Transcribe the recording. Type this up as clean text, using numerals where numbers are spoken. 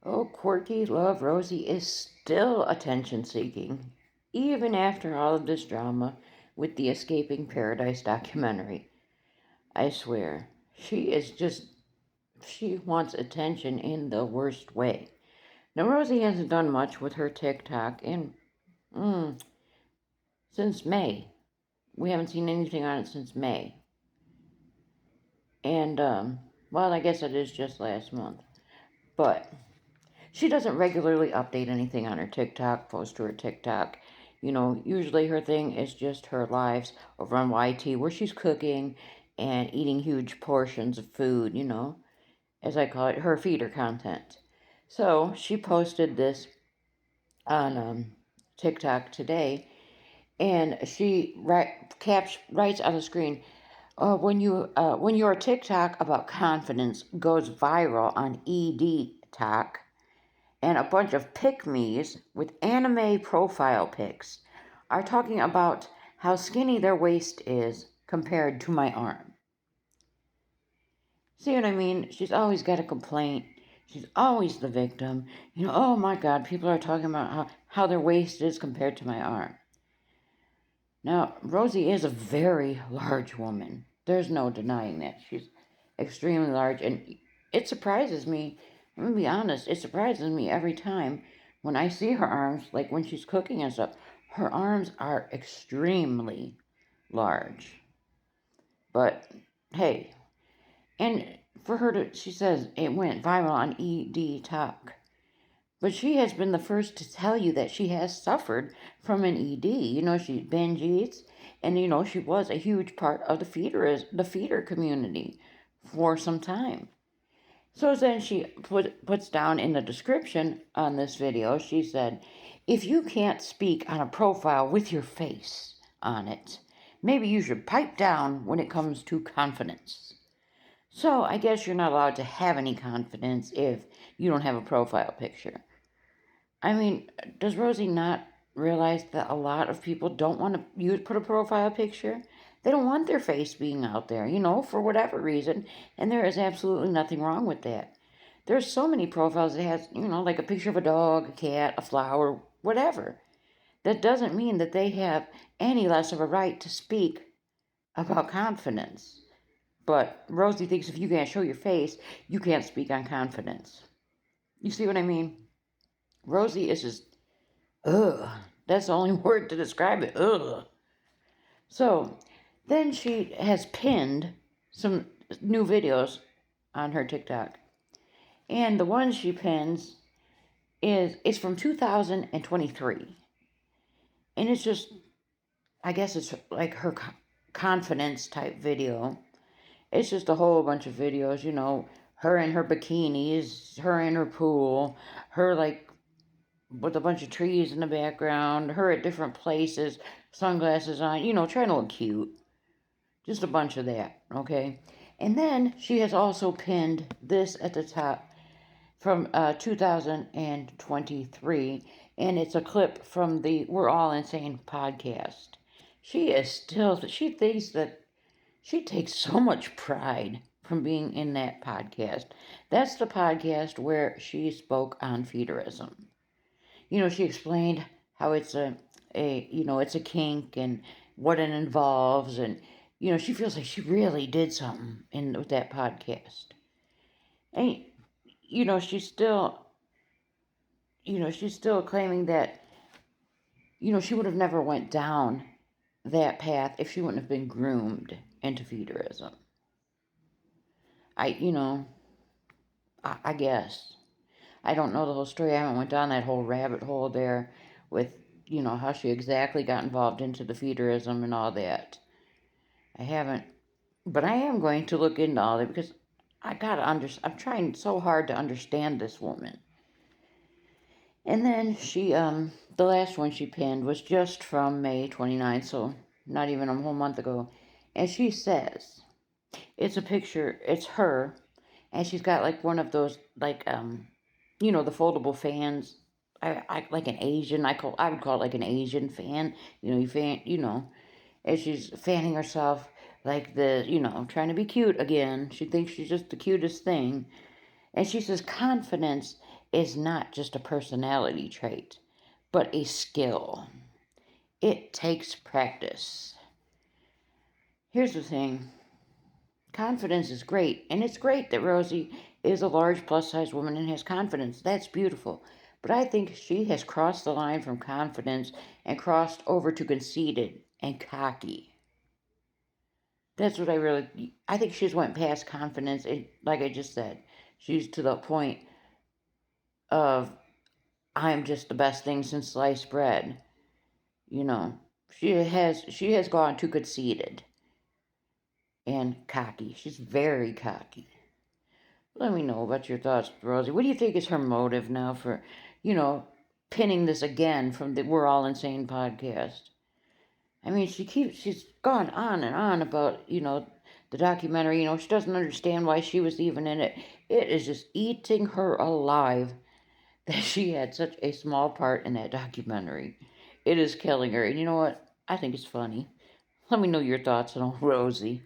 Oh, Quirkyloverosee is still attention-seeking, even after all of this drama with the Escaping Paradise documentary. I swear, she wants attention in the worst way. Now, Rosie hasn't done much with her TikTok since May. We haven't seen anything on it since May. And, well, I guess it is just last month. But she doesn't regularly update anything on her TikTok, post to her TikTok. Usually her thing is just her lives over on YT where she's cooking and eating huge portions of food, as I call it, her feeder content. So she posted this on TikTok today, and she writes on the screen, when your TikTok about confidence goes viral on ED Talk, and a bunch of pick-me's with anime profile pics are talking about how skinny their waist is compared to my arm. See what I mean? She's always got a complaint. She's always the victim. Oh my God, people are talking about how their waist is compared to my arm. Now, Rosie is a very large woman. There's no denying that. She's extremely large, and it surprises me. I'm going to be honest, it surprises me every time when I see her arms, like when she's cooking and stuff. Her arms are extremely large. But, hey, and for her she says it went viral on ED Talk. But she has been the first to tell you that she has suffered from an ED. She binge eats, and she was a huge part of the feeder community for some time. So then she puts down in the description on this video, she said, if you can't speak on a profile with your face on it, maybe you should pipe down when it comes to confidence. So I guess you're not allowed to have any confidence if you don't have a profile picture. I mean, does Rosie not realize that a lot of people don't want to put a profile picture? They don't want their face being out there, for whatever reason, and there is absolutely nothing wrong with that. There's so many profiles that has, like a picture of a dog, a cat, a flower, whatever. That doesn't mean that they have any less of a right to speak about confidence. But Rosie thinks if you can't show your face, you can't speak on confidence. You see what I mean? Rosie is just, ugh. That's the only word to describe it, ugh. So, then she has pinned some new videos on her TikTok. And the one she pins is from 2023. And it's just, I guess it's like her confidence type video. It's just a whole bunch of videos, her in her bikinis, her in her pool, her like with a bunch of trees in the background, her at different places, sunglasses on, trying to look cute. Just a bunch of that, okay? And then she has also pinned this at the top from 2023, and it's a clip from the We're All Insane podcast. She thinks that she takes so much pride from being in that podcast. That's the podcast where she spoke on feederism. She explained how it's it's a kink and what it involves, and she feels like she really did something with that podcast. And she's still claiming that she would have never went down that path if she wouldn't have been groomed into feederism. I guess. I don't know the whole story. I haven't went down that whole rabbit hole there with, how she exactly got involved into the feederism and all that. I haven't. But I am going to look into all that because I'm trying so hard to understand this woman. And then the last one she pinned was just from May 29th, so not even a whole month ago. And she says, it's a picture, it's her, and she's got like one of those, like, the foldable fans. I like an Asian, I would call it like an Asian fan. You fan, and she's fanning herself like trying to be cute again. She thinks she's just the cutest thing. And she says confidence is not just a personality trait, but a skill. It takes practice. Here's the thing. Confidence is great, and it's great that Rosie is a large plus-size woman and has confidence. That's beautiful. But I think she has crossed the line from confidence and crossed over to conceited and cocky. That's what I think she's went past confidence. Like I just said, she's to the point of, I'm just the best thing since sliced bread. You know, she has gone too conceited and cocky. She's very cocky. Let me know about your thoughts, Rosie. What do you think is her motive now for, you know, pinning this again from the We're All Insane podcast? I mean, she's gone on and on about, the documentary. She doesn't understand why she was even in it. It is just eating her alive that she had such a small part in that documentary. It is killing her. And you know what? I think it's funny. Let me know your thoughts on Rosie.